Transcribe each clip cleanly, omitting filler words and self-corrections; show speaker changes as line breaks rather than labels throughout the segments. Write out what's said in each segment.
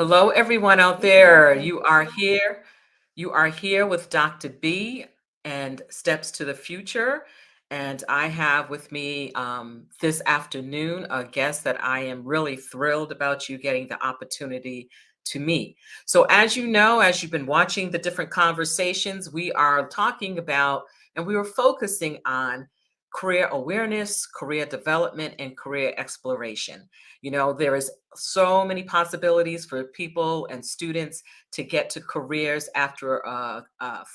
Hello, everyone out
Hey,
there.
Samantha.
You are here. You are here with Dr. B and Steps to the Future. And I have with me this afternoon a guest that I am really thrilled about you getting the opportunity to meet. So, as you know, as you've been watching the different conversations, we are talking about and we were focusing on career awareness, career development, and career exploration. There is so many possibilities for people and students to get to careers after a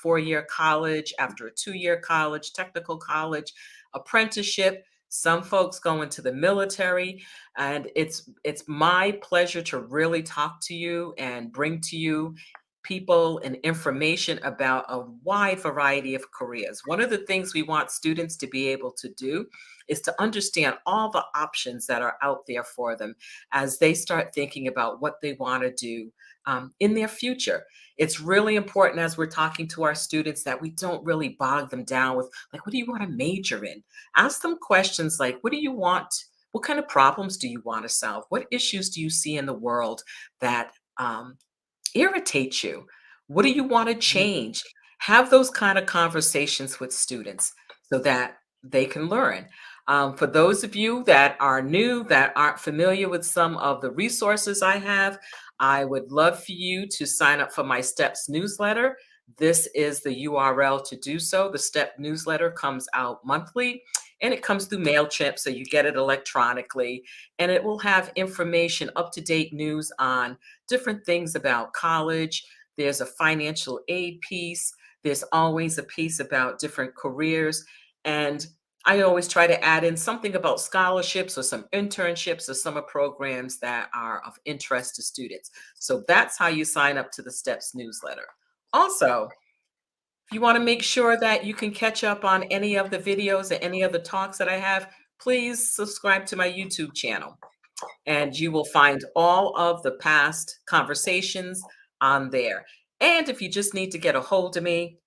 4-year college, after a 2-year college, technical college, apprenticeship. Some folks go into the military, and it's my pleasure to really talk to you and bring to you people and information about a wide variety of careers. One of the things we want students to be able to do is to understand all the options that are out there for them as they start thinking about what they want to do in their future. It's really important as we're talking to our students that we don't really bog them down with, like, what do you want to major in? Ask them questions like, what do you want? What kind of problems do you want to solve? What issues do you see in the world that irritate you? What do you want to change? Have those kind of conversations with students so that they can learn. For those of you that are new, that aren't familiar with some of the resources I have, I would love for you to sign up for my STEPS newsletter. This is the URL to do so. The STEP newsletter comes out monthly and it comes through MailChimp, so you get it electronically. And it will have information, up to date news on different things about college. There's a financial aid piece. There's always a piece about different careers. And I always try to add in something about scholarships or some internships or summer programs that are of interest to students. So that's how you sign up to the STEPS newsletter. Also, if you want to make sure that you can catch up on any of the videos or any of the talks that I have, please subscribe to my YouTube channel and you will find all of the past conversations on there. And if you just need to get a hold of me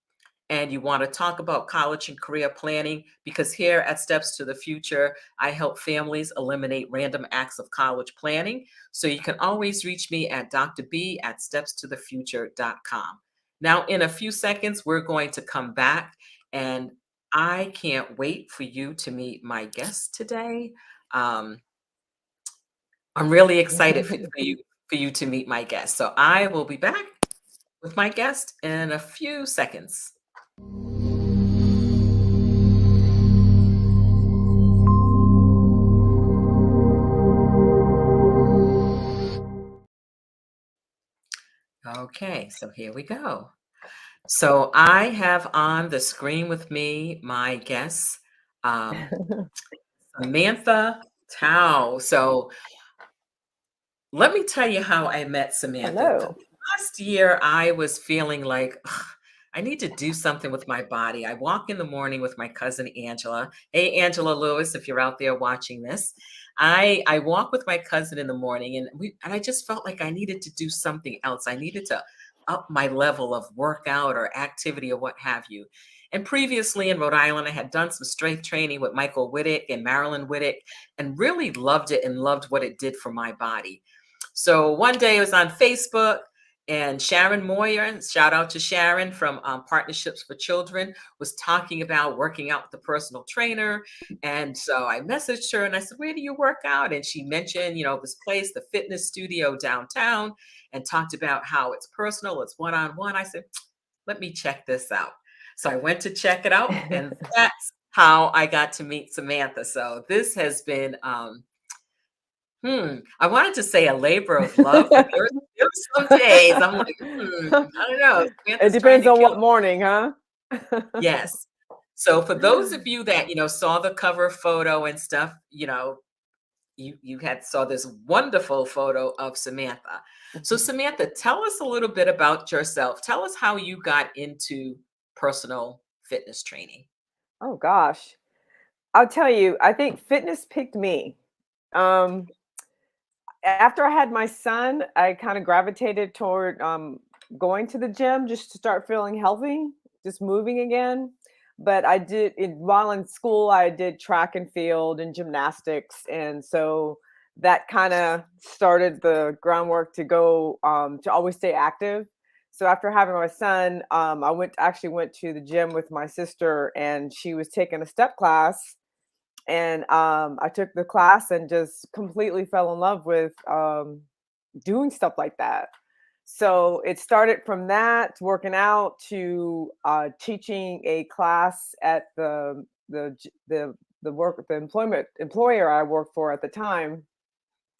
and you want to talk about college and career planning, because here at Steps to the Future, I help families eliminate random acts of college planning. So you can always reach me at drb@stepstothefuture.com. Now, in a few seconds, we're going to come back, and I can't wait for you to meet my guest today. Um, I'm really excited for you to meet my guest. So I will be back with my guest in a few seconds. Okay, so here we go. So I have on the screen with me my guest, um, Samantha Towe. So let me tell you how I met Samantha.
Hello.
Last year, I was feeling like, "Ugh, I need to do something with my body." I walk in the morning with my cousin Angela. Hey, Angela Lewis, if you're out there watching this, I walk with my cousin in the morning, and I just felt like I needed to do something else. I needed to up my level of workout or activity or what have you. And previously in Rhode Island, I had done some strength training with Michael Whittick and Marilyn Whittick, and really loved it and loved what it did for my body. So one day it was on Facebook, and Sharon Moyer, and shout out to Sharon from Partnerships for Children, was talking about working out with the personal trainer. And so I messaged her and I said, "Where do you work out?" And she mentioned, this place, the fitness studio downtown, and talked about how it's personal, it's one-on-one. I said, "Let me check this out." So I went to check it out, and that's how I got to meet Samantha. So this has been I wanted to say a labor of love, but there were some days I'm like, I don't know.
It
Samantha's trying
depends
to
on
kill
what
me.
morning, huh?
Yes. So for those of you that, saw the cover photo and stuff, you had saw this wonderful photo of Samantha. So Samantha, tell us a little bit about yourself. Tell us how you got into personal fitness training.
Oh gosh. I'll tell you, I think fitness picked me. Um, After I had my son, I kind of gravitated toward going to the gym just to start feeling healthy, just moving again. But while in school, I did track and field and gymnastics, and so that kind of started the groundwork to go to always stay active. So after having my son, I actually went to the gym with my sister, and she was taking a step class, and I took the class and just completely fell in love with doing stuff like that. So it started from that working out to teaching a class at the employer I worked for at the time,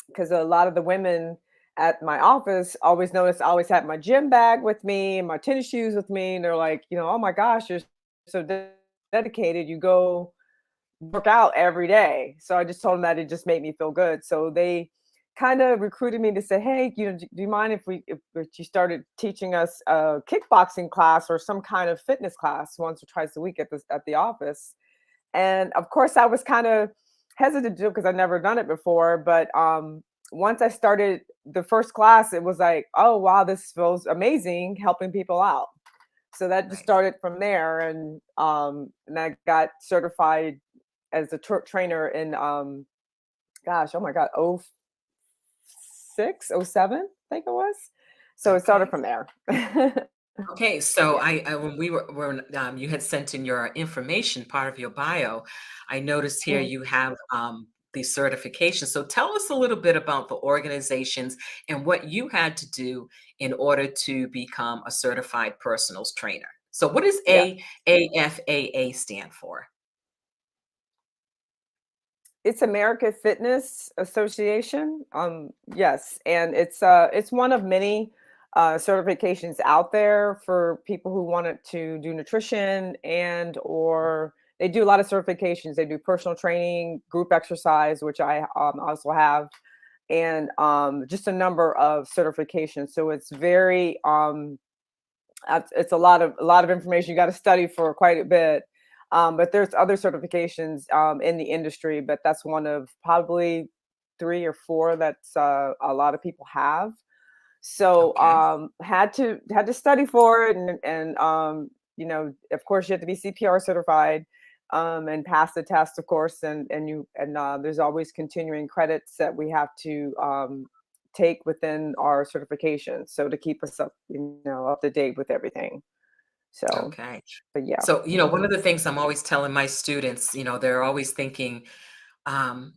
because a lot of the women at my office always noticed I always had my gym bag with me and my tennis shoes with me, and they're like, "Oh my gosh, you're so dedicated. You go work out every day." So I just told them that it just made me feel good. So they kind of recruited me to say, "Hey, do you mind if you started teaching us a kickboxing class or some kind of fitness class once or twice a week at the office?" And of course, I was kind of hesitant to do it because I'd never done it before. But once I started the first class, it was like, "Oh wow, this feels amazing, helping people out." So that just
Nice.
started from there, and I got certified as a trainer in gosh, oh my god, oh 06, oh 07, I think it was. So it started
Okay.
from there.
Okay, so
Yeah.
I when we were when you had sent in your information, part of your bio, I noticed here
Mhm.
you have these certifications. So tell us a little bit about the organizations and what you had to do in order to become a certified personal trainer. So what does
Yeah.
AFAA stand for?
It's America Fitness Association. Yes, and it's one of many certifications out there for people who wanted to do nutrition, and or they do a lot of certifications. They do personal training, group exercise, which I also have, and just a number of certifications. So it's very it's a lot of information. You got to study for quite a bit. But there's other certifications in the industry, but that's one of probably three or four that's a lot of people have. So
Okay.
had to study for it, and of course, you have to be CPR certified and pass the test, of course, and there's always continuing credits that we have to take within our certification, so to keep us up, up to date with everything. So,
Okay.
but yeah.
So, one of
Mhm.
the things I'm always telling my students, they're always thinking, I'm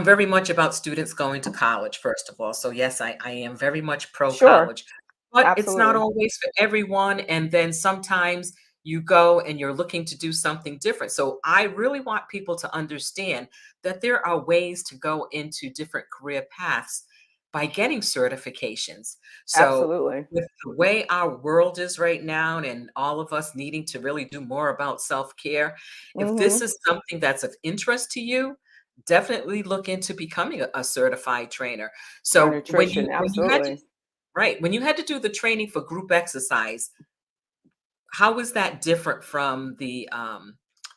very much about students going to college, first of all. So, yes, I am very much pro
Sure,
college, but it's not
absolutely,
always for everyone. And then sometimes you go and you're looking to do something different. So, I really want people to understand that there are ways to go into different career paths by getting certifications. So,
absolutely.
with the way our world is right now, and all of us needing to really do more about self care, if this
Hmm.
is something that's of interest to you, definitely look into becoming a certified trainer.
Our
So
nutrition,
when you had to
absolutely.
right, when you had to do the training for group exercise, how was that different from the work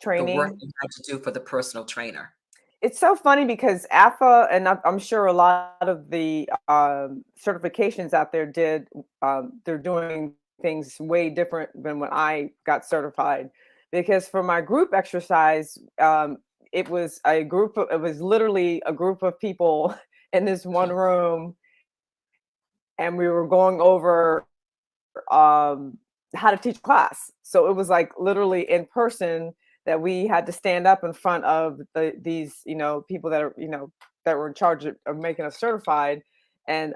Training.
you had to do for the personal trainer?
It's so funny because AFA, and I'm sure a lot of the certifications out there they're doing things way different than when I got certified. Because for my group exercise, it was literally a group of people in this one
Mhm.
room, and we were going over um, how to teach class. So it was like literally in person that we had to stand up in front of these, people that are, that were in charge of making us certified, and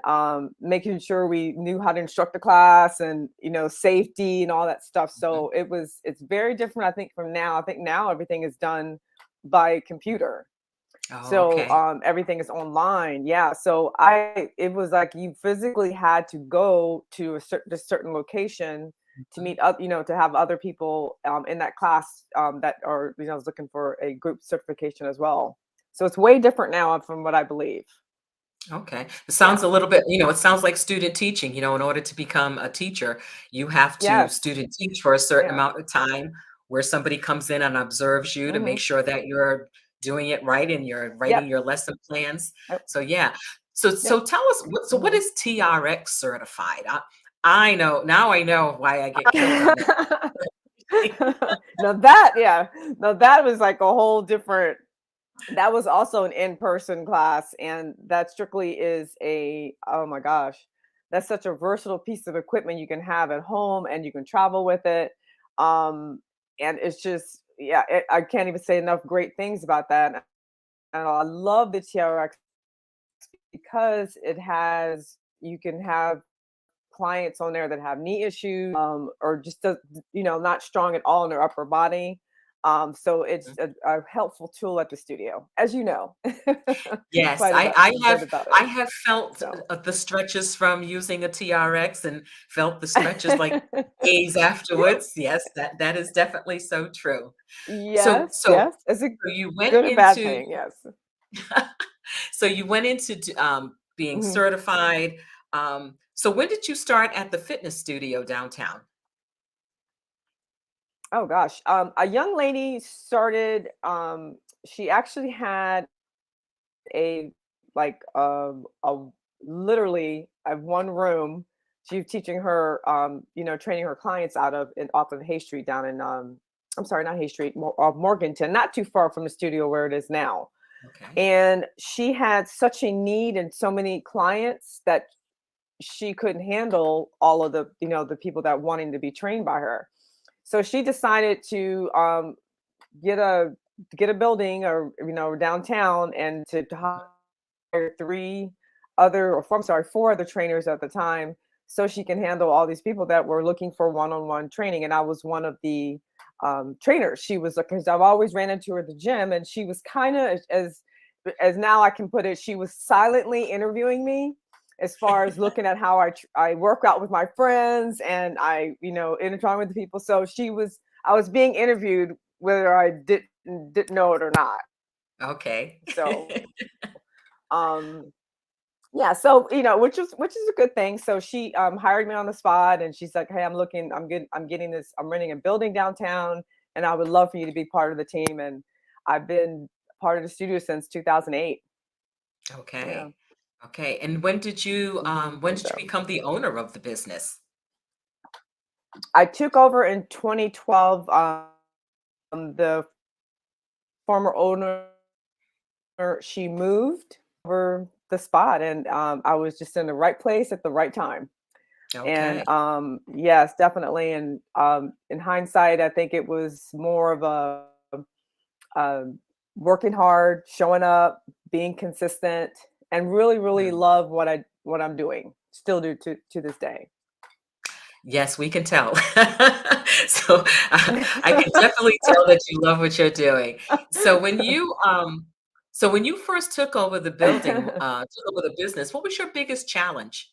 making sure we knew how to instruct the class, and safety and all that stuff.
Mhm.
So it's very different, I think, from now. I think now everything is done by computer.
Oh,
So
okay.
everything is online. Yeah. So it was like you physically had to go to a certain location to
Mhm.
meet up, to have other people in that class that are, looking for a group certification as well. So it's way different now from what I believe.
Okay. It sounds
Yeah.
a little bit, it sounds like student teaching. In order to become a teacher, you have to
Yes.
student teach for a certain
Yeah.
amount of time where somebody comes in and observes you to make
Hmm.
sure that you're doing it right and you're writing
Yep.
your lesson plans.
Yep.
So yeah. So
Yep.
tell us what
Hmm.
is TRX certified? I know now I know why I get killed on that.
Now that, yeah, now that was like a whole different. that was also an in-person class, and that strictly is a oh my gosh, that's such a versatile piece of equipment you can have at home, and you can travel with it. Um, and it's just yeah, I can't even say enough great things about that. And I love the TRX because it has you can have clients on there that have knee issues or just not strong at all in their upper body. So it's a helpful tool at the studio, as you know,
Yes,
quite
I
about
I
a bit
have
about
I
it.
have felt,
So
the stretches from using a TRX and felt the stretches, like, days afterwards. Yes, that is definitely so true. So
yes,
so
yes, it's a
so you went
good and bad
into
thing. Yes.
being
Mhm.
certified. So when did you start at the fitness studio downtown?
Oh gosh, a young lady started. She actually had a like a literally a one room. She was teaching her, training her clients out of and off of Hay Street down in I'm sorry, not Hay Street, Morganton, not too far from the studio where it is now.
Okay.
And she had such a need and so many clients that she couldn't handle all of the people that wanting to be trained by her. So she decided to get a get a building or downtown and to hire three other or I'm sorry, four other trainers at the time so she can handle all these people that were looking for one-on-one training. And I was one of the trainers. She was because I've always ran into her at the gym and she was kind of as now I can put it, she was silently interviewing me as far as looking at how I work out with my friends and I, intertwine with the people. So I was being interviewed whether I didn't know it or not.
Okay.
So um yeah, so which is a good thing. So she hired me on the spot and she's like, "Hey, I'm getting this, I'm renting a building downtown and I would love for you to be part of the team." And I've been part of the studio since 2008. Yeah.
Okay. Okay, and when did you
So
become the owner of the business?
I took over in 2012. The former owner, she moved over the spot and I was just in the right place at the right time. And
Okay.
yes, definitely. And in hindsight, I think it was more of um, working hard, showing up, being consistent, and really, really
Mm.
love what I'm doing. Still do to this day.
Yes, we can tell. So, I can definitely tell that you love what you're doing. So when you first took over the business, what was your biggest challenge?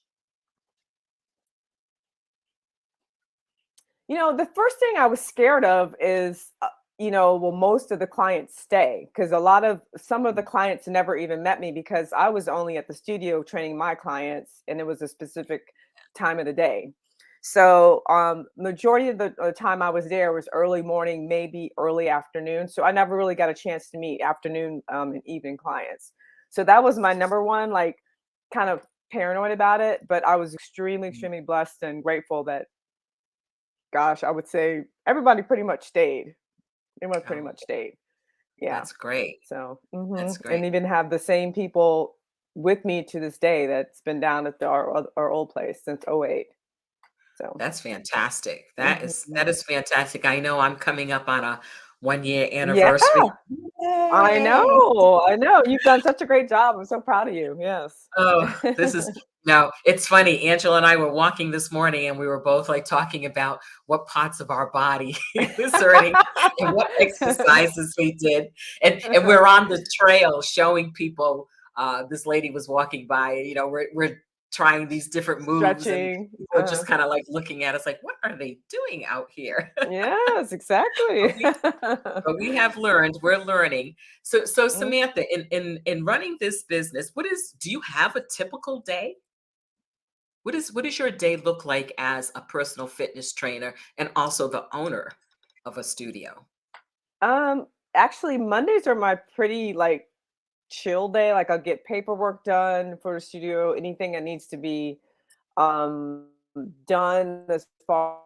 The first thing I was scared of is, will most of the clients stay? Because some of the
Mm,
clients never even met me because I was only at the studio training my clients, and it was a specific time of the day. So, majority of the time I was there was early morning, maybe early afternoon. So I never really got a chance to meet afternoon and evening clients. So that was my number one, like, kind of paranoid about it. But I was extremely,
mm.
extremely blessed and grateful that gosh, I would say everybody pretty much stayed. Everyone pretty
Oh,
much stayed. Yeah.
that's great.
So,
That's
and
great.
even have the same people with me to this day that's been down at our old place since '08. So,
That's fantastic. That
mhm.
is fantastic. I know I'm coming up on a one-year
Yeah,
anniversary. Yay!
I know. You've done such a great job. I'm so proud of you. Yes.
Oh, this is now it's funny. Angela and I were walking this morning and we were both like talking about what parts of our body was hurting and what exercises we did. And we're on the trail showing people this lady was walking by, we're trying these different moves and
Stretching.
people are just kind of like looking at us like, what are they doing out here?
Yes,
But
exactly.
we have learned, we're learning. So
Mm.
Samantha, in running this business, do you have a typical day? What does your day look like as a personal fitness trainer and also the owner of a studio?
Um, Actually, Mondays are my pretty like chill day. Like I'll get paperwork done for the studio, anything that needs to be um done as far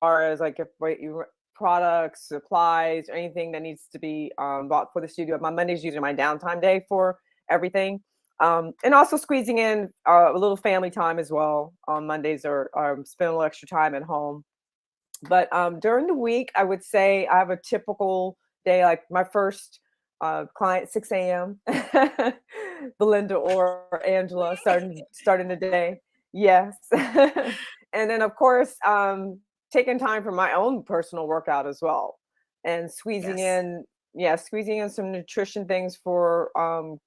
as like if you products, supplies, or anything that needs to be bought for the studio. My Monday's usually my downtime day for everything. And also squeezing in a little family time as well on Mondays, or spend a little extra time at home. But during the week, I would say I have a typical day. Like my first client, 6 a.m. Belinda or Angela, starting the day. Yes, and then of course taking time for my own personal workout as well, and
Yes.
squeezing in some nutrition things for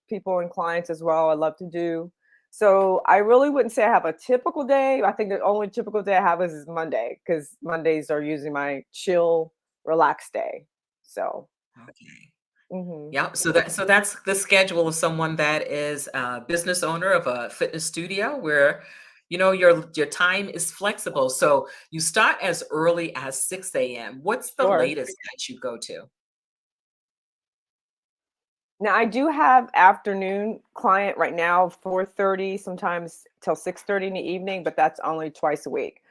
people and clients as well. I love to do. So I really wouldn't say I have a typical day. I think the only typical day I have is Monday, because Mondays are usually my chill, relaxed day. So,
Okay.
mhm,
Yep. So that's the schedule of someone that is a business owner of a fitness studio where your time is flexible. So you start as early as 6 a.m. What's the
sure.
latest that you go to?
Now I do have afternoon client right now, 4:30, sometimes till 6:30 in the evening, but that's only twice a week,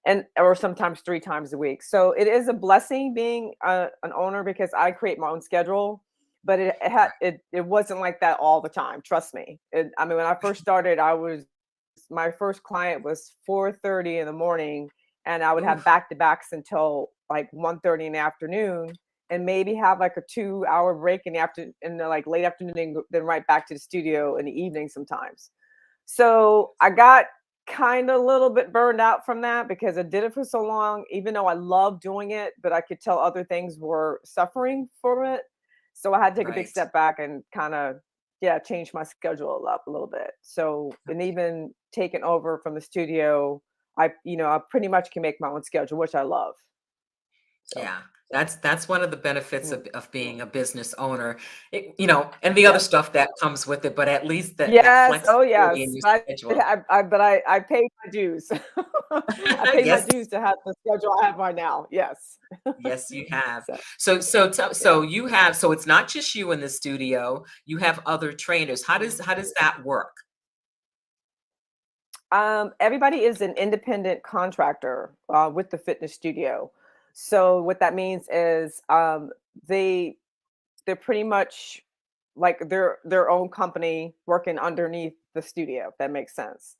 and or sometimes 3 times a week. So it is a blessing being an owner, because I create my own schedule, but it wasn't like that all the time. Trust me. I mean, when I first started, I was my first client was 4:30 in the morning, and I would have
Oof.
back to backs until like 1:30 in the afternoon, and maybe have like a 2 hour break in the like late afternoon, and then right back to the studio in the evening sometimes. So I got kind of a little bit burned out from that, because I did it for so long, even though I love doing it, but I could tell other things were suffering from it. So I had to take a big
Right.
step back and kind of, yeah, change my schedule up a little bit. So, and even taking over from the studio, I pretty much can make my own schedule, which I love. So,
Yeah, that's one of the benefits
mm,
of being a business owner. And the other
yes.
stuff that comes with it, but at least that
Yes, oh
flexibility in
yes,
your
but
schedule.
I paid my dues. I paid my
Yes,
dues to have the schedule I have right now, yes.
yes, you have.
So,
So
yeah.
you have so it's not just you in the studio. You have other trainers.
Mhm.
How does that work?
Everybody is an independent contractor with the fitness studio. So what that means is they they're pretty much like their own company working underneath the studio, if that makes sense.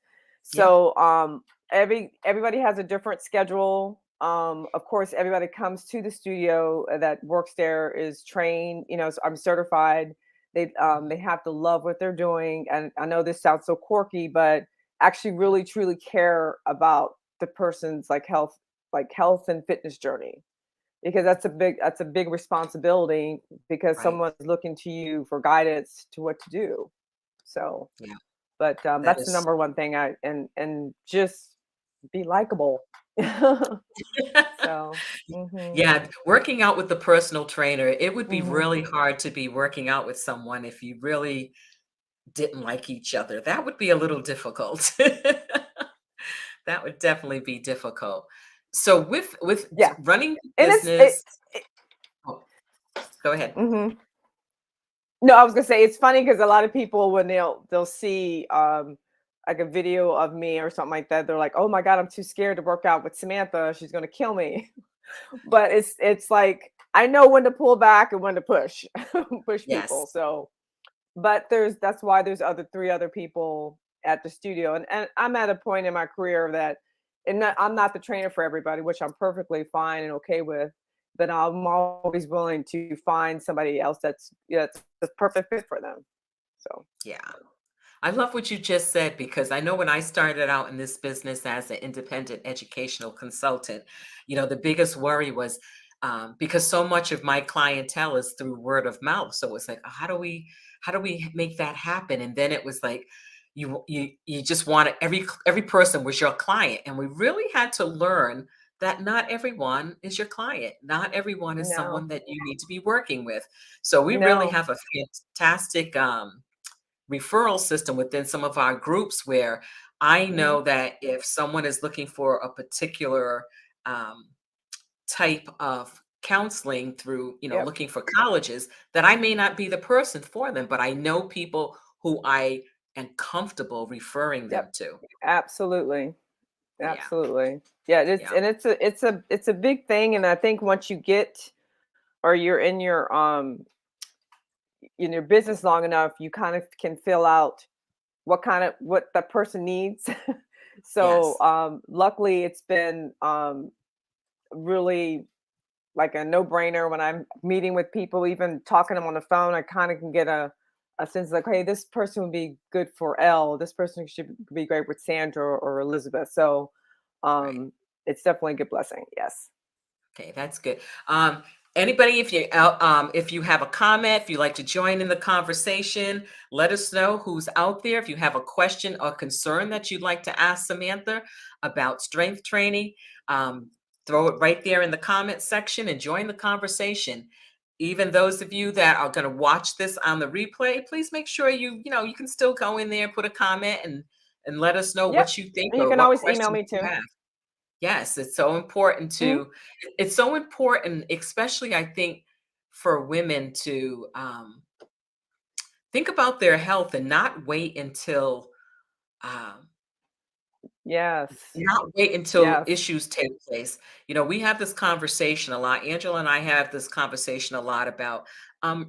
Yeah,
So everybody has a different schedule. Of course, everybody comes to the studio that works there is trained. So I'm certified. They have to love what they're doing, and I know this sounds so quirky, but actually really truly care about the person's like health and fitness journey, because that's a big responsibility, because
right.
someone's looking to you for guidance to what to do. So,
Yeah,
but
that
that's the
is.
number one thing. And just be likable. So, mhm,
Yeah, working out with the personal trainer, it would be
mhm.
really hard to be working out with someone if you really didn't like each other. That would be a little difficult. That would definitely be difficult. So
Yeah,
running the
and
business. Oh, go ahead.
mhm. No, I was gonna say it's funny, because a lot of people, when they'll see like a video of me or something like that, they're like, "Oh my God, I'm too scared to work out with Samantha. She's gonna kill me." But it's like I know when to pull back and when to push push people.
Yes.
So, but that's why there's three other people at the studio, and I'm at a point in my career that, I'm not the trainer for everybody, which I'm perfectly fine and okay with. But I'm always willing to find somebody else that's, yeah, that's the perfect fit for them. So,
Yeah. I love what you just said because I know when I started out in this business as an independent educational consultant, the biggest worry was because so much of my clientele is through word of mouth. So it's like, how do we make that happen? And then it was like, you just wanted every person was your client, and we really had to learn that not everyone is your client. Not everyone is someone
no,
that you need to be working with. So we really
no,
have a fantastic referral system within some of our groups where I
mhm,
know that if someone is looking for a particular um, type of counseling through,
yep,
looking for colleges, that I may not be the person for them, but I know people who I am comfortable referring them
yep,
to.
absolutely.
Yeah,
Absolutely. Yeah, it's
yeah,
and it's a big thing, and I think once you get or you're in your business long enough, you kind of can fill out what the person needs. So,
yes.
luckily, it's been really like a no-brainer when I'm meeting with people, even talking to them on the phone. I kind of can get a sense like, hey, this person would be good for Elle. This person should be great with Sandra or Elizabeth. So,
Right.
um, it's definitely a good blessing. Yes.
Okay, that's good. Anybody, if you have a comment, if you'd like to join in the conversation, let us know who's out there. If you have a question or concern that you'd like to ask Samantha about strength training, um, throw it right there in the comment section and join the conversation. Even those of you that are going to watch this on the replay, please make sure you can still go in there, put a comment, and let us know
Yep.
what you think
And you
or
can
what
always email
questions
me
you
too.
have. Yes, it's so important, especially I think for women to think about their health and um,
Yes.
not wait until
Yes.
issues take place. We have this conversation a lot. Angela and I have this conversation a lot about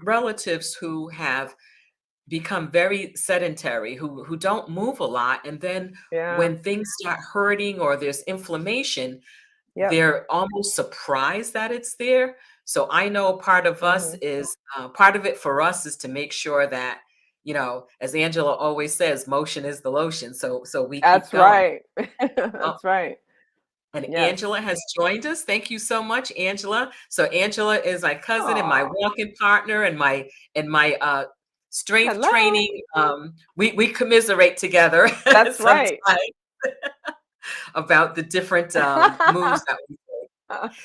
relatives who have become very sedentary, who don't move a lot, and then
Yeah.
when things start hurting or there's inflammation,
Yep.
they're almost surprised that it's there. So I know
Hmm.
part of it for us is to make sure that, as Angela always says, motion is the lotion. So we keep
That's
going.
right.
Oh,
That's right.
and
Yes.
Angela has joined us. Thank you so much, Angela. So Angela is my cousin and my
Oh,
walking partner and my strength
hello.
training. We commiserate together
That's
sometimes
right.
about the different moves that we take.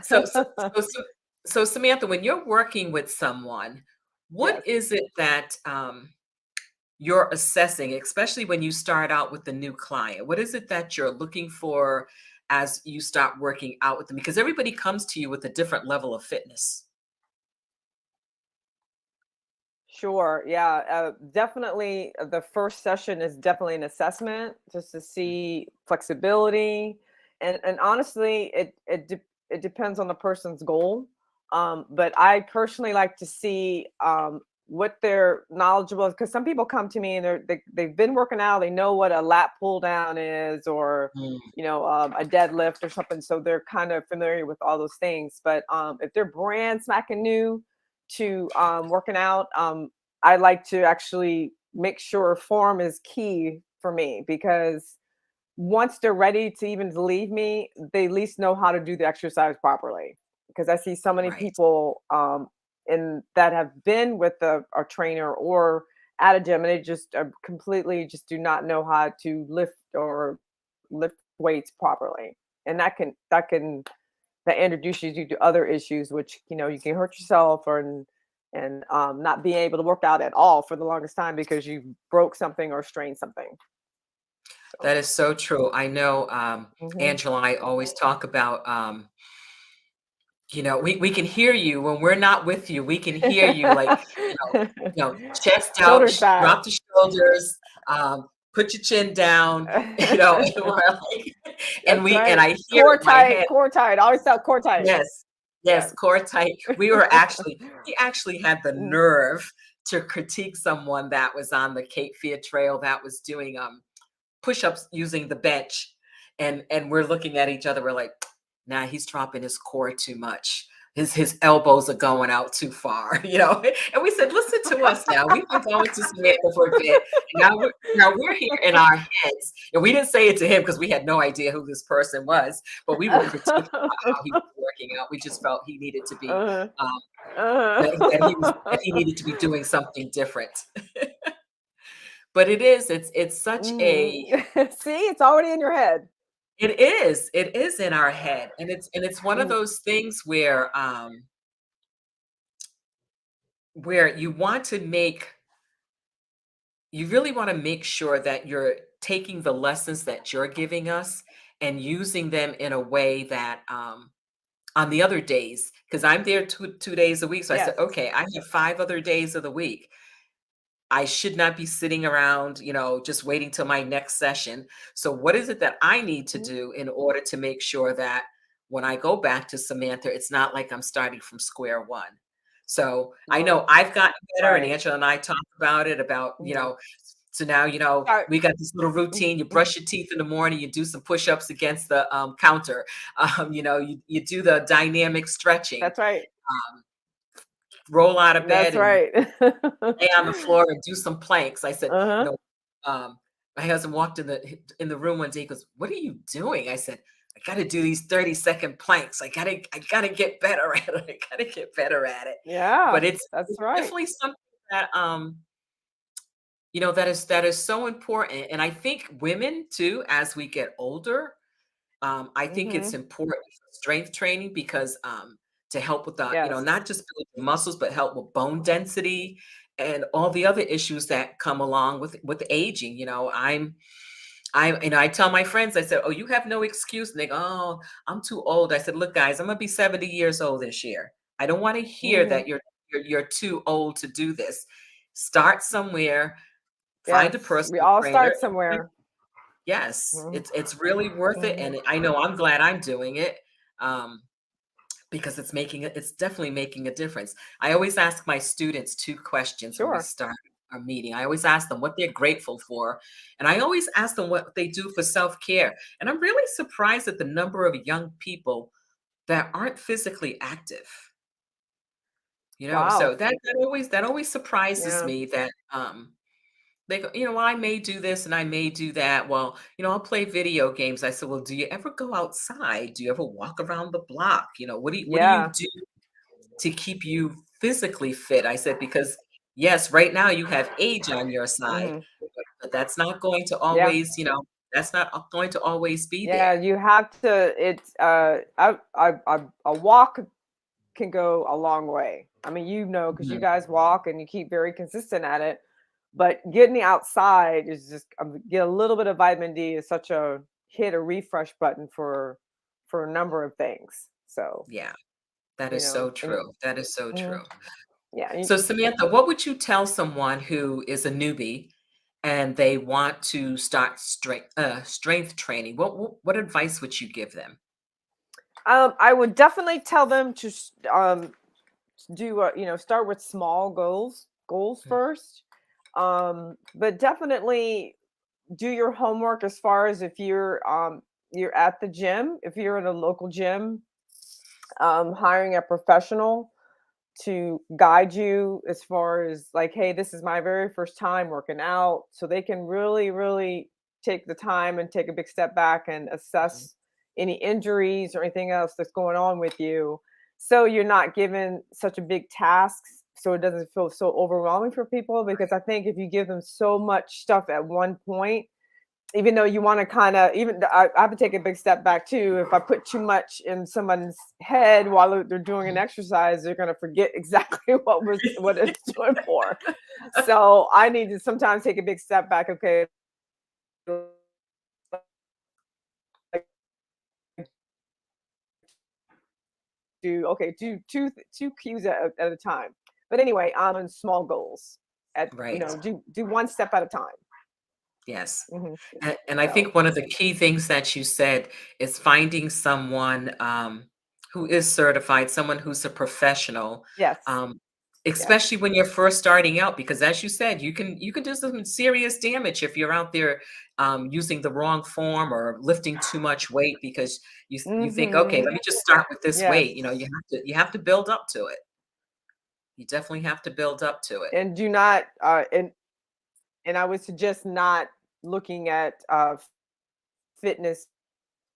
So, so, so, so, so, Samantha, when you're working with someone, what
Yes.
is it that you're assessing, especially when you start out with the new client? What is it that you're looking for as you start working out with them? Because everybody comes to you with a different level of fitness.
Sure. Yeah. Definitely. The first session is definitely an assessment just to see flexibility, and honestly, it depends on the person's goal. But I personally like to see what they're knowledgeable because some people come to me and they've been working out, they know what a lat pull down is, or
Mm,
a deadlift or something, so they're kind of familiar with all those things. But if they're brand smacking new to working out, I like to actually make sure form is key for me because once they're ready to even leave me, they at least know how to do the exercise properly. Because I see so many
right.
people in that have been with a trainer or at a gym, and they just completely just do not know how to lift weights properly, and that introduces you to other issues, which you can hurt yourself or and not being able to work out at all for the longest time because you broke something or strained something. So,
That is so true. I know
mhm.
Angela and I always talk about we can hear you when we're not with you. We can hear you like, chest out,
Shoulders back.
drop the shoulders, put your chin down, and we're like,
That's
and
right.
I hear it in my head.
Core tight. Always tell core tight.
Yes, yes,
Yes.
core tight. We actually had the
Mm.
nerve to critique someone that was on the Cape Fear Trail that was doing push-ups using the bench, and we're looking at each other. We're like, nah, he's dropping his core too much. His elbows are going out too far, And we said, listen to us now. We've been going to Samantha for a bit, and now we're here in our heads. And we didn't say it to him because we had no idea who this person was, but we were critiquing about how he was working out. We just felt he needed to be
Uh-huh.
um, that he
Uh-huh.
needed to be doing something different. But it's such
Mm.
a
See, it's already in your head.
It is in our head, and it's one of
Mm.
those things where you really want to make sure that you're taking the lessons that you're giving us and using them in a way that on the other days, because I'm there two days a week. So I said,
Yes.
okay, I have 5 other days of the week. I should not be sitting around, just waiting till my next session. So what is it that I need to
Mhm.
do in order to make sure that when I go back to Samantha, it's not like I'm starting from square one. So I
Oh,
know I've gotten better, and
right.
Angela and I talked about it about,
Mhm.
so now,
Start.
we got this little
Mhm,
routine. You
mhm.
brush your teeth in the morning, you do some push-ups against the counter. You do the dynamic stretching,
That's right.
um, roll out of
That's
bed and
right.
lay on the floor and do some planks. I said,
Uh-huh.
um, my husband walked in the room one day. He goes, "What are you doing?" I said, "I got to do these 30-second planks. I gotta get better at it. I gotta get better at it."
Yeah,
But it's,
that's
it's
right.
definitely something that that is so important. And I think women too, as we get older, I think it's
Mhm.
important for strength training because to help with the,
Yes.
not just build your muscles, but help with bone density and all the other issues that come along with aging. I tell my friends, I said, "Oh, you have no excuse." And they go, "Oh, I'm too old." I said, "Look, guys, I'm gonna be 70 years old this year. I don't want to hear
Mhm.
that you're too old to do this. Start somewhere, find a
Yes, we
personal
all
trainer.
start somewhere.
Yes,
Mhm,
it's really worth it,
mhm.
and I know I'm glad I'm doing it, because it's definitely making a difference. I always ask my students 2 questions when we
Sure.
start our meeting. I always ask them what they're grateful for, and I always ask them what they do for self-care, and I'm really surprised at the number of young people that aren't physically active,
Wow.
so that always surprises
Yeah.
me that, they go, "Well, I may do this and I may do that. Well, I'll play video games." I said, "Well, do you ever go outside? Do you ever walk around the block? What do you
Yeah.
do to keep you physically fit?" I said, "Because yes, right now you have age on your side,
Mhm.
but that's not going to
Yeah.
always, that's not going to always be
Yeah,
there."
you have to it's, a walk can go a long way. I mean, because you
Mhm.
guys walk and you keep very consistent at it, but getting outside is just get a little bit of vitamin D is such a hit a refresh button for a number of things. So,
Yeah, that is so
and
true. That is so
mhm,
true.
yeah,
So, Samantha, what would you tell someone who is a newbie and they want to start strength training? What advice would you give them?
I would definitely tell them to do start with small goals
Mm.
first. But definitely do your homework as far as if you're at the gym, if you're in a local gym, hiring a professional to guide you as far as like, hey, this is my very first time working out, so they can really, really take the time and take a big step back and
Mhm.
assess any injuries or anything else that's going on with you. So you're not given such a big task, so it doesn't feel so overwhelming for people. Because I think if you give them so much stuff at one point, even though you want to kind of I have to take a big step back too. If I put too much in someone's head while they're doing an
Mhm.
exercise, they're going to forget exactly what it's doing for. So I need to sometimes take a big step back. Okay, like, do two cues at a time. But anyway, I'm in small goals. At
Right.
do one step at a time.
Yes.
Hmm.
And I
So
think one of the key things that you said is finding someone who is certified, someone who's a professional,
yes,
um,
yes.
especially when you're first starting out, because as you said, you can do some serious damage if you're out there using the wrong form or lifting too much weight because you think, okay,
Hmm.
let me just start with this
Yes.
weight. You have to build up to it. You definitely have to build up to it.
And do not and I would suggest not looking at fitness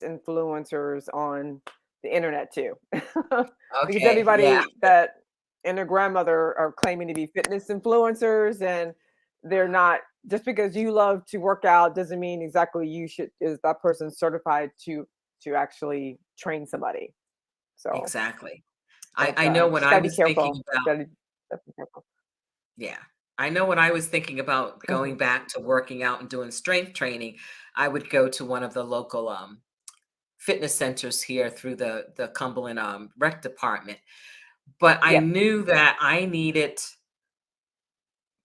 influencers on the internet too, because
Okay. Yeah.
everybody that and their grandmother are claiming to be fitness influencers, and they're not. Just because you love to work out doesn't mean exactly you should is that person certified to actually train somebody. So,
Exactly. I,
but
I know when
just
I
gotta be
was thinking
careful.
about,
Gotta be careful.
yeah, I know when I was thinking about
Hmm.
going back to working out and doing strength training, I would go to one of the local fitness centers here through the Cumberland rec department. But I
Yes.
knew that I needed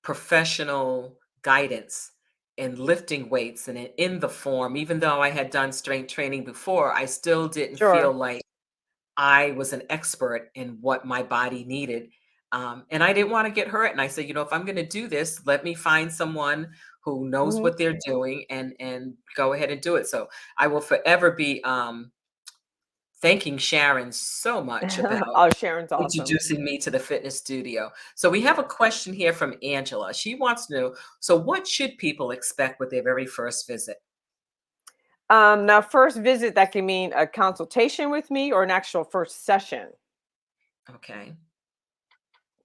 professional guidance in lifting weights and in the form, even though I had done strength training before, I still didn't feel
Sure.
like I was an expert in what my body needed. And I didn't want to get hurt. And I said, if I'm going to do this, let me find someone who knows
Mhm.
what they're doing and go ahead and do it. So I will forever be thanking Sharon so much about
Oh, Sharon's awesome.
introducing me to the fitness studio. So we have a question here from Angela. She wants to know, so what should people expect with their very first visit?
Now, first visit, that can mean a consultation with me or an actual first session.
Okay.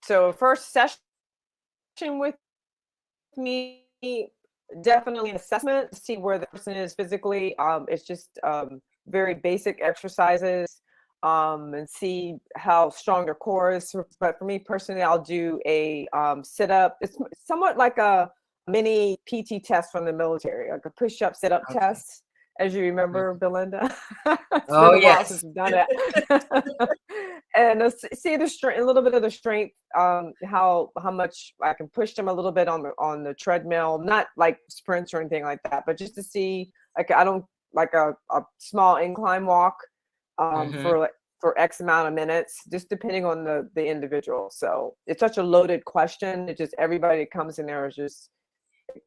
So, a first session with me, definitely an assessment to see where the person is physically. It's just very basic exercises and see how strong their core is. But for me personally, I'll do a sit up. It's somewhat like a mini PT test from the military, like a push up, sit up
Okay.
test. As you remember,
Mhm.
Belinda, it's been
Oh,
a while since
yes.
we've done it. And see the strength, a little bit of the strength, how much I can push them a little bit on the treadmill, not like sprints or anything like that, but just to see, like, I don't like a small incline walk
Hmm.
for for X amount of minutes, just depending on the individual. So it's such a loaded question. It just everybody that comes in there is just,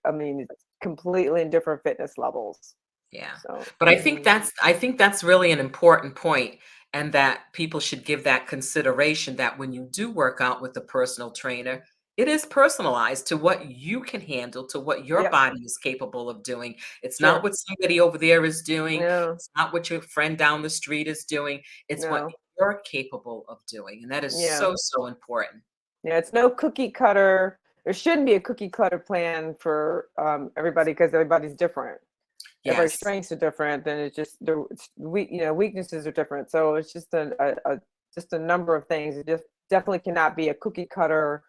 I mean, it's completely in different fitness levels.
Yeah.
So
But I think that's really an important point, and that people should give that consideration that when you do work out with a personal trainer, it is personalized to what you can handle, to what your
yep,
body is capable of doing. It's not
sure.
what somebody over there is doing.
No,
It's not what your friend down the street is doing. It's what
no,
you're capable of doing. And that is
yeah.
so, so important.
Yeah, it's no cookie cutter. There shouldn't be a cookie cutter plan for everybody because everybody's different. Everybody's
Yes,
strengths are different, and it's just weaknesses are different. So it's just just a number of things. It just definitely cannot be a cookie cutter,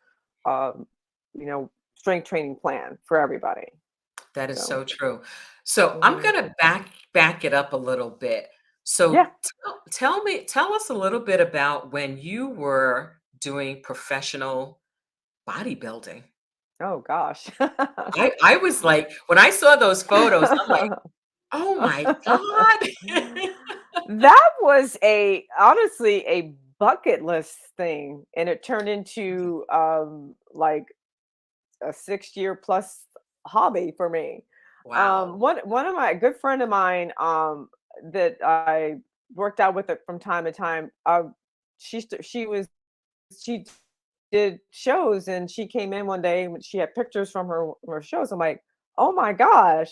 um, you know, strength training plan for everybody.
that is
So
so true. So I'm
mhm.
gonna back it up a little bit.
Yeah.
So tell us a little bit about when you were doing professional bodybuilding.
Oh gosh.
I was like, when I saw those photos, I'm like, oh my God.
That was a honestly a bucket list thing, and it turned into like a 6 year plus hobby for me.
Wow.
One of my a good friend of mine that I worked out with it from time to time. She did shows, and she came in one day and she had pictures from her shows. I'm like, oh my gosh,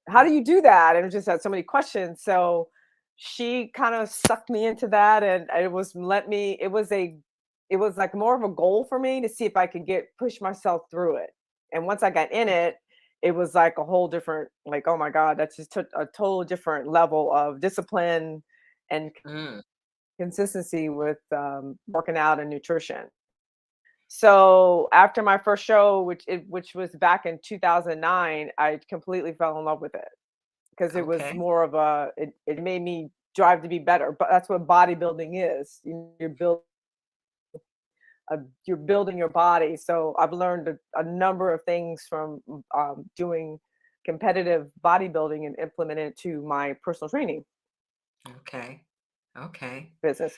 how do you do that? And it just had so many questions. So she kind of sucked me into that, and it was like more of a goal for me to see if I could push myself through it. And once I got in it, it was like a whole different, like, oh my God, that's just a total different level of discipline and
Mm,
consistency with working out and nutrition. So after my first show, which was back in 2009, I completely fell in love with it because it was
okay.
more of it made me drive to be better. But that's what bodybuilding is. You're building your body. So I've learned a number of things from doing competitive bodybuilding and implemented it to my personal training
Okay. Okay.
business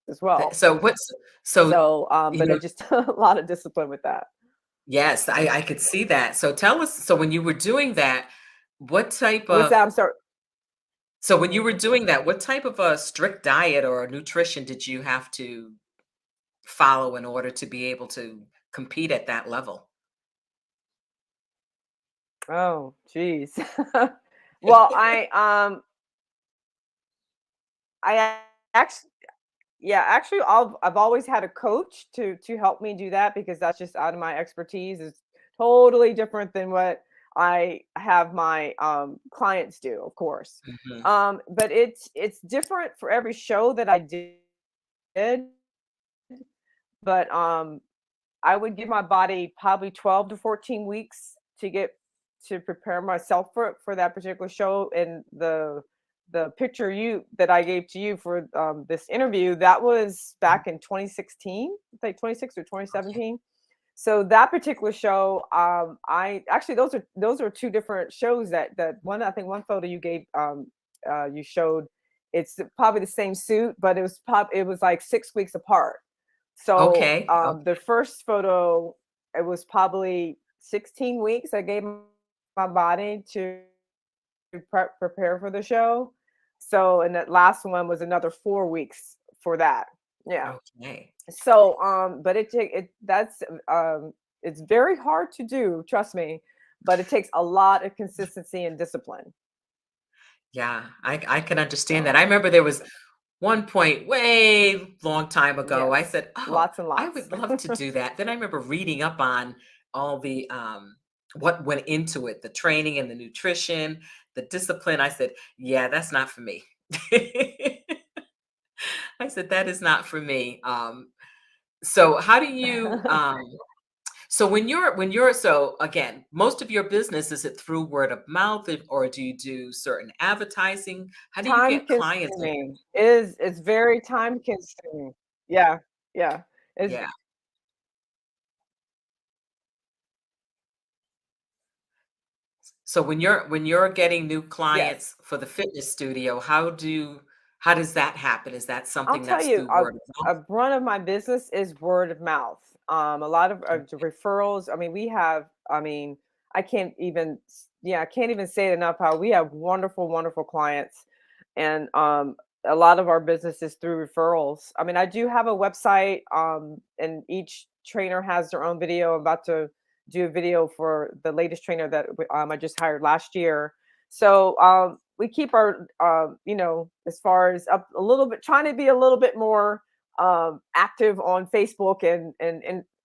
as well.
So so
So,
you
but
know,
it just a lot of discipline with that.
yes, I could see that. So tell us, so when you were doing that, what type
What's
of
that? I'm sorry.
so when you
Mhm.
were doing that, what type of a strict diet or nutrition did you have to follow in order to be able to compete at that level?
Oh, geez. Well, I actually, yeah, actually, I've always had a coach to help me do that because that's just out of my expertise. It's totally different than what I have my clients do, of course.
Mhm.
But it's different for every show that I did. But I would give my body probably 12 to 14 weeks to prepare myself for that particular show. And the picture you that I gave to you for this interview, that was back in 2016, I think 26 or
Okay.
2017. So that particular show, I actually those are two different shows that one I think one photo you gave you showed it's probably the same suit, but it was like 6 weeks apart. So
Okay.
the first photo, it was probably 16 weeks. I gave my body to prepare for the show. So and that last one was another 4 weeks for that. Yeah.
Okay.
So, but it's very hard to do, trust me, but it takes a lot of consistency and discipline.
Yeah, I can understand that.
So,
I remember there was one point way long time ago, I
yes,
said, "Oh,
lots and
I
lots.
would love to do that." Then I remember reading up on all the what went into it, the training and the nutrition, the discipline. I said, "Yeah, that's not for me." I said, "That is not for me." So how do you so when you're so again, most of your business, is it through word of mouth, or do you do certain advertising? How do you
Time
get clients on?
consuming. It's very time consuming. Yeah, yeah. It's
Yeah. So when you're getting new
yes.
clients for the fitness studio, how does that happen? Is that
I'll
something
tell
that's
you,
through word of mouth?
a brunt of my business is word of mouth. A lot of the referrals. I mean, we have. I mean, I can't even. Yeah, I can't even say it enough. How we have wonderful, wonderful clients, and a lot of our business is through referrals. I mean, I do have a website, and each trainer has their own video. I'm about to do a video for the latest trainer that I just hired last year. So we keep our, as far as up a little bit, trying to be a little bit more active on Facebook and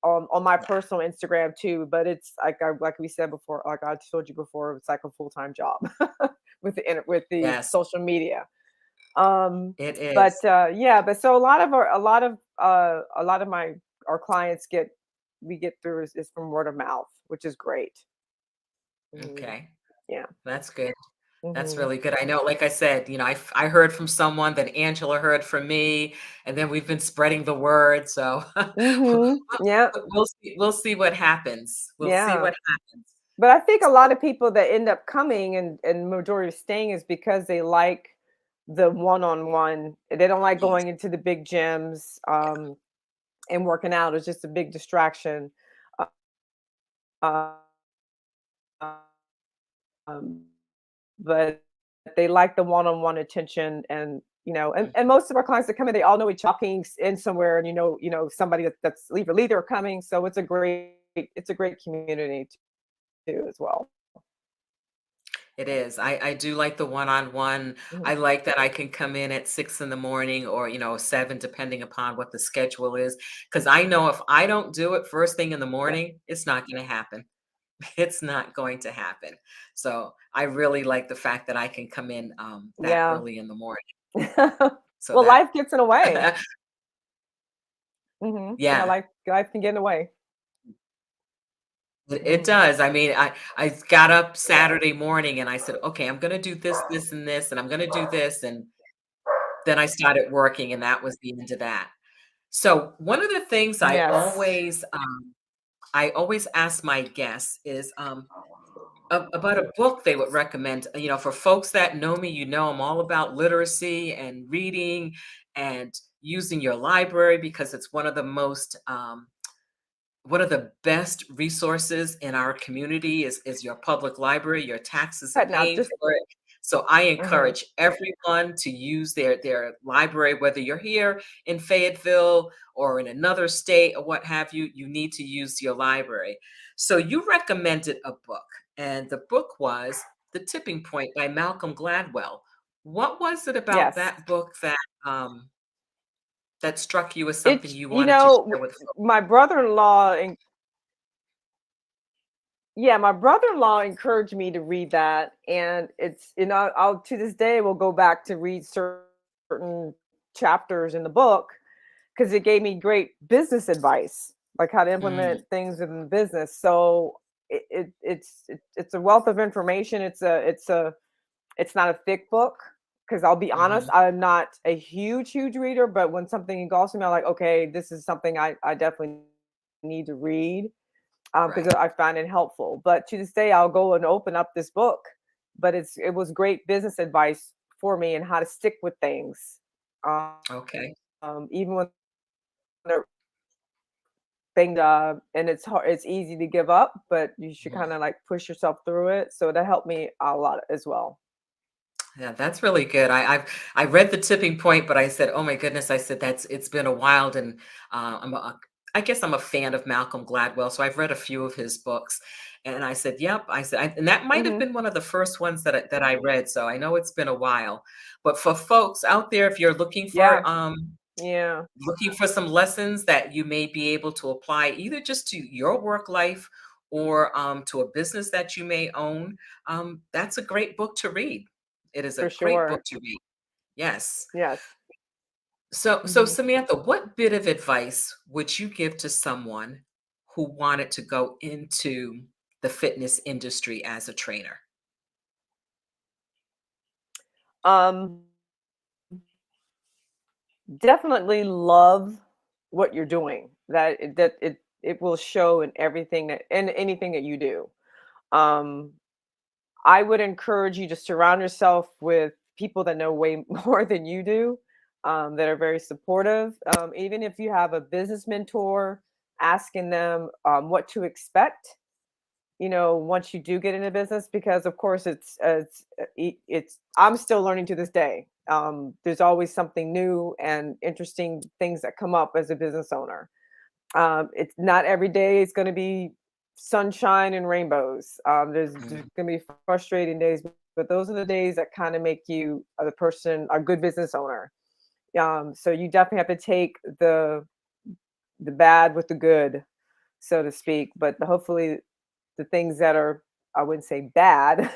on my
Yeah.
personal Instagram too. But it's like we said before, like I told you before, it's like a full time job with with the
Yes,
social media. Um,
it
but
is.
yeah, but so a lot of my our clients we get through is from word of mouth, which is great. Mhm.
Okay.
Yeah.
That's good. That's
Mhm.
really good. I know, like I said, I heard from someone, then Angela heard from me, and then we've been spreading the word. So
Mhm. Yeah.
we'll see what happens. We'll see
Yeah.
what happens.
But I think a
So
lot of people that end up coming and majority of staying is because they like the one-on-one. They don't like
yes,
going into the big gyms, and working out is just a big distraction. Uh, um, but they like the one-on-one attention and and most of our clients that come in, they all know each talking in somewhere and somebody that's leader coming. So it's a great community too as well.
it is. I do like the one-on-one.
Mhm.
I like that I can come in at 6 in the morning or, 7, depending upon what the schedule is. Because I know if I don't do it first thing in the
Yeah.
morning, it's not going to happen. It's not going to happen. So I really like the fact that I can come in that
Yeah.
early in the morning. So
Well,
that,
life gets in the way. Yeah,
yeah,
life can get in the way.
it
Mhm.
does. I mean, I got up
Yeah.
Saturday morning and I said, okay, I'm going to do this, this, and this, and I'm going to do this. And then I started working, and that was the end of that. So one of the things
Yes.
I always ask my guests is about a book they would recommend. For folks that know me, I'm all about literacy and reading and using your library because it's one of the best resources in our community is your public library. Your taxes are
But now
paying
just
for it. So I
mhm.
encourage everyone to use their library, whether you're here in Fayetteville or in another state or what have you, you need to use your library. So you recommended a book, and the book was The Tipping Point by Malcolm Gladwell. What was it about
Yes.
that book um, that struck you as something
It's
you wanted to share with folks?
my brother-in-law and yeah, my brother-in-law encouraged me to read that, and it's I'll to this day will go back to read certain chapters in the book because it gave me great business advice, like how to
Mm,
implement things in business. So it's a wealth of information. It's not a thick book because I'll be honest,
mhm.
I'm not a huge reader, but when something engulfs me, I'm like, okay, this is something I definitely need to read. because
Right.
I find it helpful. But to this day, I'll go and open up this book. But it was great business advice for me and how to stick with things, um,
Okay.
even when they're and it's hard, it's easy to give up, but you should
Mhm.
kind of like push yourself through it. So that helped me a lot as well.
Yeah, that's really good. I read The Tipping Point, but I said, "Oh my goodness!" I said, "That's it's been a while." And I guess I'm a fan of Malcolm Gladwell, so I've read a few of his books. And I said, "Yep." And that might have
Hmm.
been one of the first ones that I read. So I know it's been a while. But for folks out there, if you're
Yeah, yeah,
looking for some lessons that you may be able to apply either just to your work life or to a business that you may own, that's a great book to read. It is a
for
great book
sure.
to read. Yes.
Yes.
So
Hmm.
Samantha, what bit of advice would you give to someone who wanted to go into the fitness industry as a trainer?
Um, Definitely love what you're doing. It will show in everything that in anything that you do. Um, I would encourage you to surround yourself with people that know way more than you do, that are very supportive. Even if you have a business mentor, asking them what to expect, once you do get into business, because of course it's I'm still learning to this day. There's always something new and interesting things that come up as a business owner. It's not every day it's going to be sunshine and rainbows. There's
Mm,
going to be frustrating days, but those are the days that kind of make you the person a good business owner. So you definitely have to take the bad with the good, so to speak. But hopefully the things that are, I wouldn't say bad,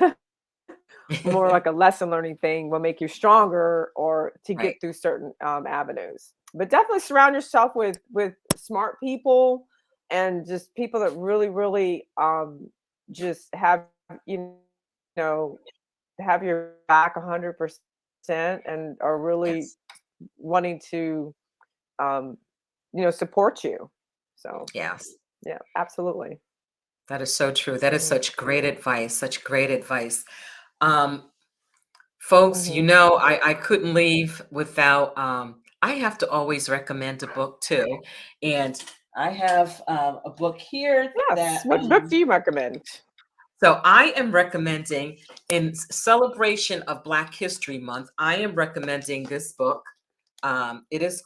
more like a lesson learning thing will make you stronger or to
right.
get through certain avenues. But definitely surround yourself with smart people and just people that really, really just have you know have your back 100% and are really
Yes.
wanting to um, support you. So
Yes.
yeah, absolutely.
That is so true. That is
Hmm.
such great advice. Such great advice. Um, Folks,
Hmm.
I couldn't leave without, I have to always recommend a book too. And I have a book here
Yes.
that,
What book do you recommend?
so I am recommending in celebration of Black History Month, I am recommending this book. It is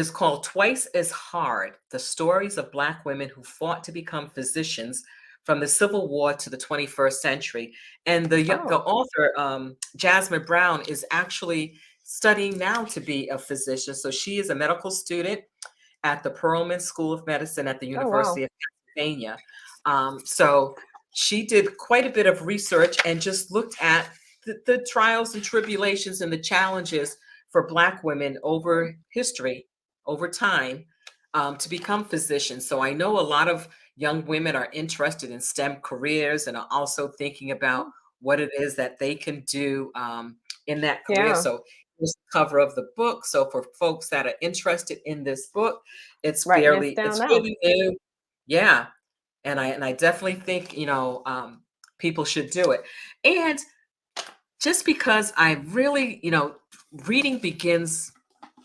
called Twice as Hard: The Stories of Black Women Who Fought to Become Physicians from the Civil War to the 21st Century. And the
Oh.
author, Jasmine Brown, is actually studying now to be a physician. So she is a medical student at the Perelman School of Medicine at the
Oh, wow.
University of Pennsylvania. So she did quite a bit of research and just looked at the trials and tribulations and the challenges for Black women over history, over time, to become physicians. So I know a lot of young women are interested in STEM careers and are also thinking about what it is that they can do in that career.
Yeah.
So here's the cover of the book. So for folks that are interested in this book,
Writing this down
it's
now.
really new. Yeah. And I definitely think, people should do it. And just because I really, reading begins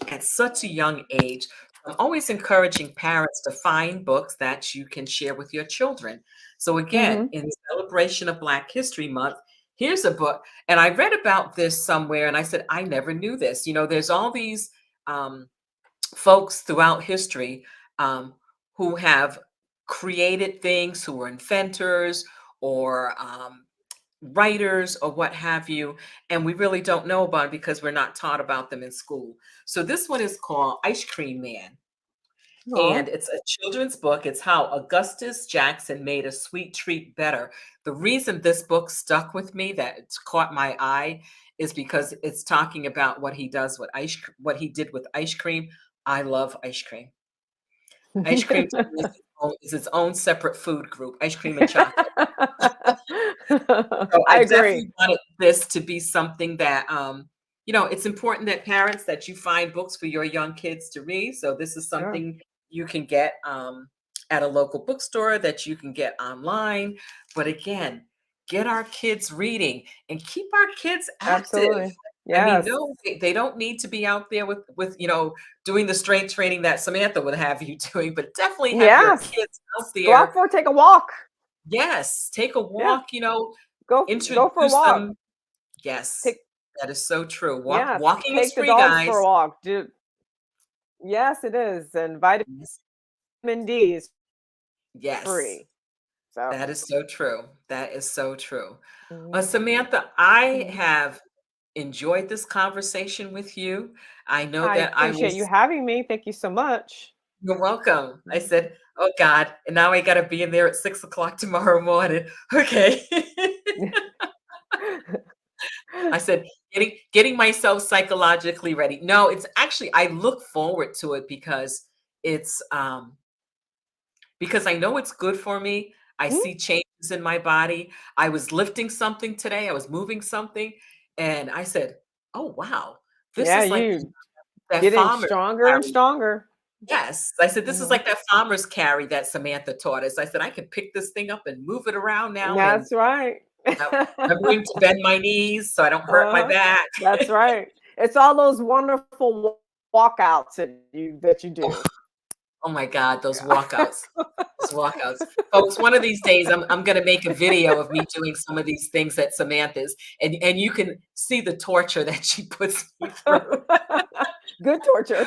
at such a young age, I'm always encouraging parents to find books that you can share with your children. So again,
Mhm.
in celebration of Black History Month, here's a book. And I read about this somewhere and I said, I never knew this. There's all these um, folks throughout history who have created things, who were inventors or writers or what have you, and we really don't know about it because we're not taught about them in school. So this one is called Ice Cream Man,
Aw.
and it's a children's book. It's how Augustus Jackson made a sweet treat better. The reason this book stuck with me, that it's caught my eye, is because it's talking about what he did with ice cream. I love ice cream. Ice cream to me is its own separate food group, ice cream and chocolate. So
I
I
agree.
definitely wanted this to be something that, it's important that parents that you find books for your young kids to read. So this is
Sure.
something you can get. at a local bookstore that you can get online. But again, get our kids reading and keep our kids active.
Absolutely.
I mean,
Yes.
no, they don't need to be out there with doing the strength training that Samantha would have you doing, but definitely have your
Yes.
kids out
Go out
there.
for take a walk.
Yes, take a
Yeah.
walk,
Go for a
introduce
walk.
them. Yes,
Take
that is so true.
Yes,
Walking is
take the
free,
dogs for a
guys.
walk. Yes, it is. And vitamin
Yes,
D is
yes,
free. So,
that is so true. That is so true.
mhm,
Samantha, I
mhm.
have enjoyed this conversation with you. I know
I
that I will.
appreciate you having me. Thank you so much.
You're welcome. I
Mhm.
said, "Oh God," and now I got to be in there at 6 o'clock tomorrow morning. Okay. I said, getting myself psychologically ready. No, it's actually I look forward to it it's because I know it's good for me. I
Mhm.
see changes in my body. I was lifting something today. I was moving something, and I said, "Oh wow, this
Yeah,
is like
you
that
getting
farmer's
stronger and
carry."
stronger.
Yes, I said, "This is
Mhm.
like that farmer's carry that Samantha taught us." I said, "I can pick this thing up and move it around now, and
That's right.
uh, remembering to bend my knees so I don't hurt my
Uh-huh.
back."
That's right. It's all those wonderful walkouts that you do.
Oh my God, those
Yeah.
walkouts. Those walkouts. Folks, one of these days I'm gonna make a video of me doing some of these things at Samantha's, and you can see the torture that she puts me through.
Good torture.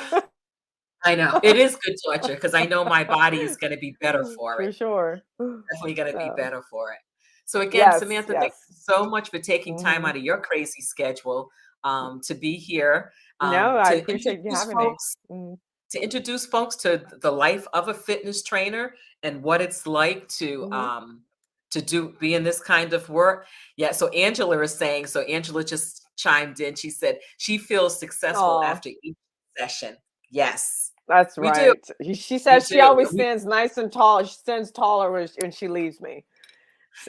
I know. It is good torture because I know my body is gonna be better for it.
For sure.
Definitely gonna be
So,
better for it. So again,
yes,
Samantha, thank
yes.
you so much for taking time
Mhm.
out of your crazy schedule, to be here,
No, I
to
appreciate you
introduce
having me.
folks
Mm,
to the life of a fitness trainer and what it's like
mhm.
to be in this kind of work. Yeah, so Angela is saying, so Angela just chimed in. She said she feels successful
Aw,
after each session. Yes,
that's
we do.
right. She
We
says she
do.
always stands nice and tall. She stands taller when she leaves me.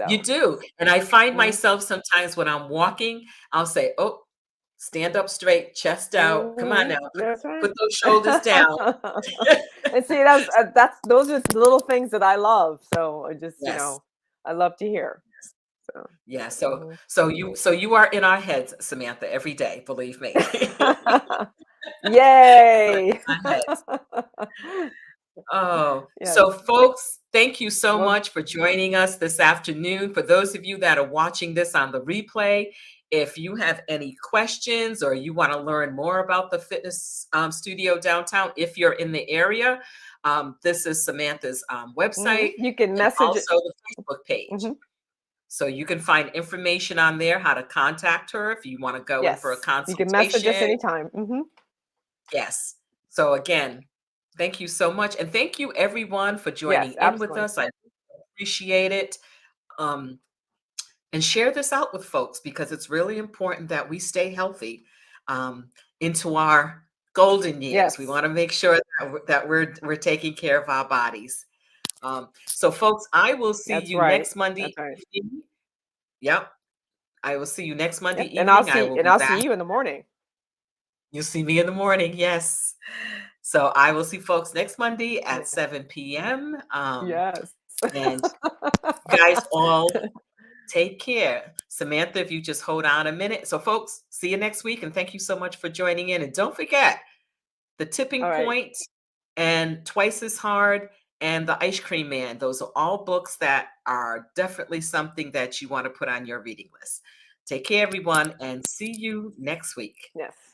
You
So,
do. And I find
mhm,
myself sometimes when I'm walking, I'll say, "Oh, stand up straight, chest out. Come on
mhm,
now.
that's right.
Put those shoulders down."
And see, that's those are the little things that I love. So I just,
Yes.
I love to hear. So,
Yeah,
mhm.
so you are in our heads, Samantha, every day, believe me.
Yay!
Our heads. Oh,
Yes.
so folks, thank you so
Well,
much for joining us this afternoon. For those of you that are watching this on the replay, if you have any questions or you want to learn more about the fitness studio downtown, if you're in the area, this is Samantha's website
you can
and
message it.
also the Facebook page.
Mhm.
So you can find information on there, how to contact her if you want to go in for a
Yes. You can message us
consultation.
anytime. Mhm.
Yes. So again, thank you so much. And thank you everyone for joining
Yes,
in with
absolutely.
us. I appreciate it. Um, and share this out with folks because it's really important that we stay healthy um, into our golden years. We
Yes.
want to make sure that we're taking care of our bodies. So folks, I will see
That's
you
right.
next Monday
That's right.
evening. Yep. I will see you next Monday
Yep, and I'll
evening. I
see
will
and
be
I'll see
back.
you in the morning.
You'll see me in the morning. Yes. So I will see folks next Monday at
Yeah.
7 p.m.
Yes.
And you guys all take care. Samantha, if you just hold on a minute. So, folks, see you next week. And thank you so much for joining in. And don't forget The Tipping
All right.
Point and Twice as Hard and The Ice Cream Man. Those are all books that are definitely something that you want to put on your reading list. Take care, everyone, and see you next week.
Yes.